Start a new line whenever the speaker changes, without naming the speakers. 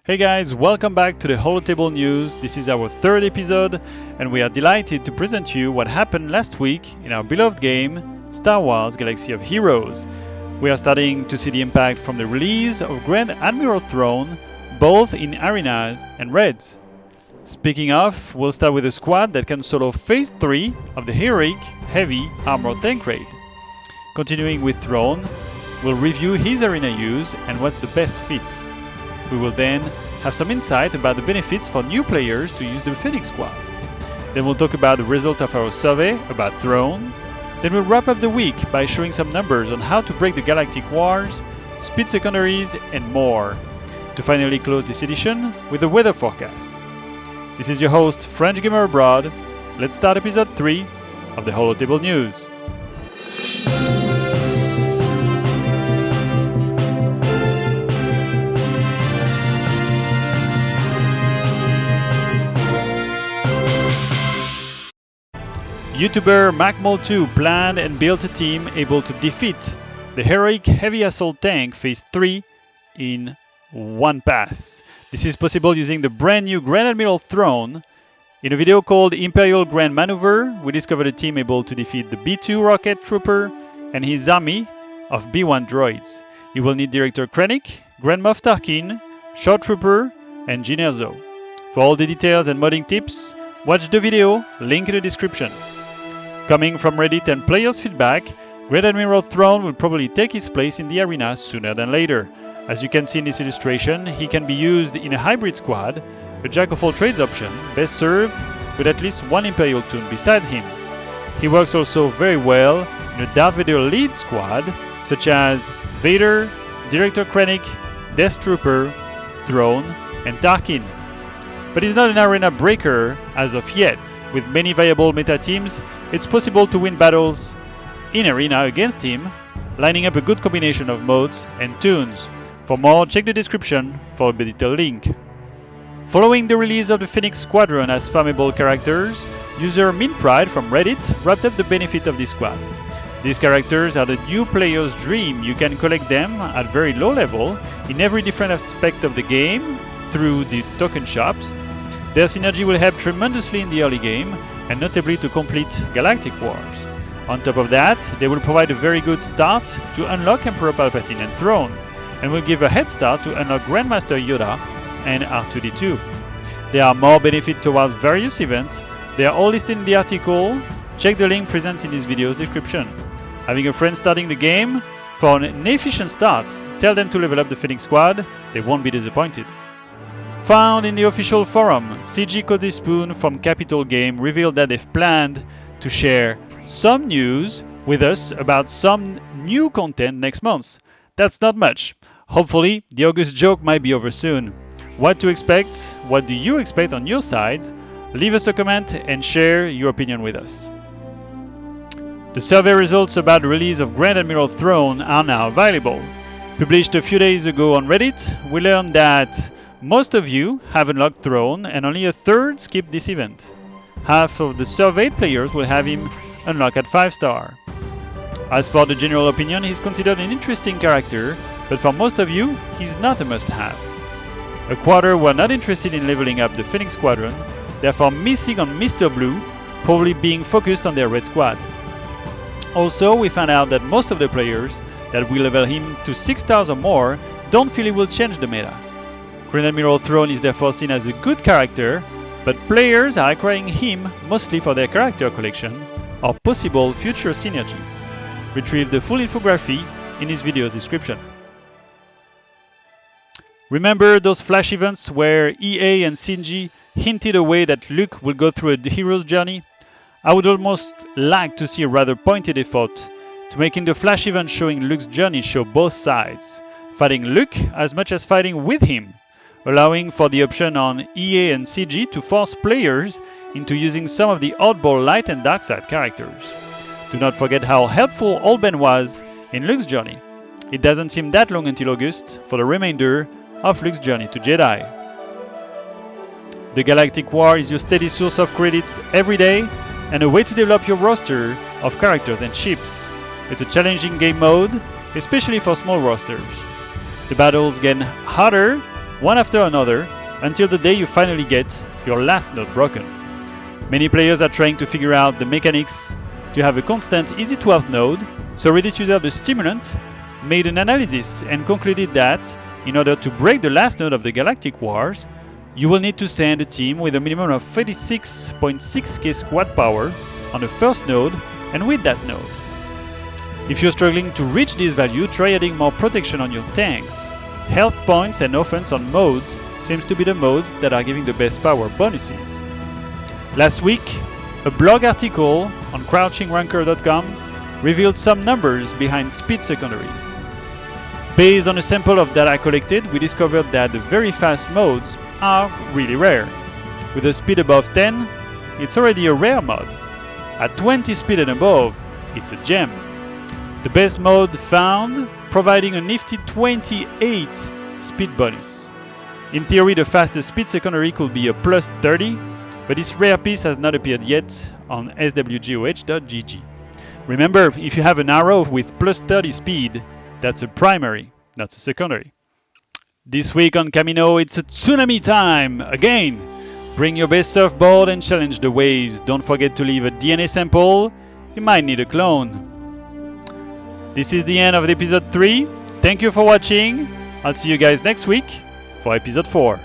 Hey guys, welcome back to the HoloTable news. This is our third episode, and we are delighted to present you what happened last week in our beloved game, Star Wars Galaxy of Heroes. We are starting to see the impact from the release of Grand Admiral Thrawn, both in arenas and raids. Speaking of, we'll start with a squad that can solo Phase 3 of the heroic heavy armor tank raid. Continuing with Thrawn, we'll review his arena use and what's the best fit. We will then have some insight about the benefits for new players to use the Phoenix squad. Then we'll talk about the result of our survey about Thrawn. Then we'll wrap up the week by showing some numbers on how to break the Galactic Wars, speed secondaries, and more. To finally close this edition with the weather forecast. This is your host, French Gamer Abroad. Let's start episode 3 of the HoloTable news. YouTuber MacMol2 planned and built a team able to defeat the heroic heavy assault tank Phase 3 in one pass. This is possible using the brand new Grand Admiral Thrawn. In a video called Imperial Grand Maneuver, we discovered a team able to defeat the B2 rocket trooper and his army of B1 droids. You will need Director Krennic, Grand Moff Tarkin, Short Trooper, and Jyn Erso. For all the details and modding tips, watch the video, link in the description. Coming from Reddit and players' feedback, Grand Admiral Thrawn will probably take his place in the arena sooner than later. As you can see in this illustration, he can be used in a hybrid squad, a jack-of-all-trades option, best served with at least one Imperial toon beside him. He works also very well in a Darth Vader lead squad, such as Vader, Director Krennic, Death Trooper, Thrawn, and Tarkin. But he's not an arena breaker as of yet. With many viable meta teams, it's possible to win battles in arena against him, lining up a good combination of modes and toons. For more, check the description for a detailed link. Following the release of the Phoenix Squadron as farmable characters, user MinPride from Reddit wrapped up the benefit of this squad. These characters are the new player's dream. You can collect them at very low level in every different aspect of the game through the token shops. Their synergy will help tremendously in the early game, and notably to complete Galactic Wars. On top of that, they will provide a very good start to unlock Emperor Palpatine and Thrawn, and will give a head start to unlock Grandmaster Yoda and R2-D2. There are more benefits towards various events. They are all listed in the article. Check the link present in this video's description. Having a friend starting the game? For an efficient start, tell them to level up the Phoenix squad. They won't be disappointed. Found in the official forum, CG Codyspoon from Capital Game revealed that they've planned to share some news with us about some new content next month. That's not much. Hopefully, the August joke might be over soon. What to expect? What do you expect on your side? Leave us a comment and share your opinion with us. The survey results about the release of Grand Admiral Thrawn are now available. Published a few days ago on Reddit, we learned that most of you have unlocked Thrawn and only a third skipped this event. Half of the surveyed players will have him unlocked at 5-star. As for the general opinion, he's considered an interesting character, but for most of you, he's not a must-have. A quarter were not interested in leveling up the Phoenix Squadron, therefore missing on Mr. Blue, probably being focused on their red squad. Also, we found out that most of the players that will level him to 6 stars or more don't feel he will change the meta. Grand Admiral Thrawn is therefore seen as a good character, but players are acquiring him mostly for their character collection or possible future synergies. Retrieve the full infography in this video's description. Remember those flash events where EA and CG hinted away that Luke will go through a hero's journey? I would almost like to see a rather pointed effort to making the flash event showing Luke's journey show both sides, fighting Luke as much as fighting with him, allowing for the option on EA and CG to force players into using some of the oddball light and dark side characters. Do not forget how helpful Old Ben was in Luke's journey. It doesn't seem that long until August for the remainder of Luke's journey to Jedi. The Galactic War is your steady source of credits every day and a way to develop your roster of characters and ships. It's a challenging game mode, especially for small rosters. The battles get harder one after another, until the day you finally get your last node broken. Many players are trying to figure out the mechanics to have a constant easy 12th node, so Reddit user The Stimulant made an analysis and concluded that in order to break the last node of the Galactic Wars, you will need to send a team with a minimum of 36.6k squad power on the first node and with that node. If you're struggling to reach this value, try adding more protection on your tanks. Health points and offense on modes seems to be the modes that are giving the best power bonuses. Last week, a blog article on crouchingranker.com revealed some numbers behind speed secondaries. Based on a sample of data collected, we discovered that the very fast modes are really rare. With a speed above 10, it's already a rare mod. At 20 speed and above, it's a gem. The best mode found, providing a nifty 28 speed bonus. In theory, the fastest speed secondary could be a plus 30, but this rare piece has not appeared yet on SWGOH.gg. Remember, if you have an arrow with plus 30 speed, that's a primary, not a secondary. This week on Camino, it's a tsunami time! Again! Bring your best surfboard and challenge the waves. Don't forget to leave a DNA sample. You might need a clone. This is the end of episode 3. Thank you for watching. I'll see you guys next week for episode 4.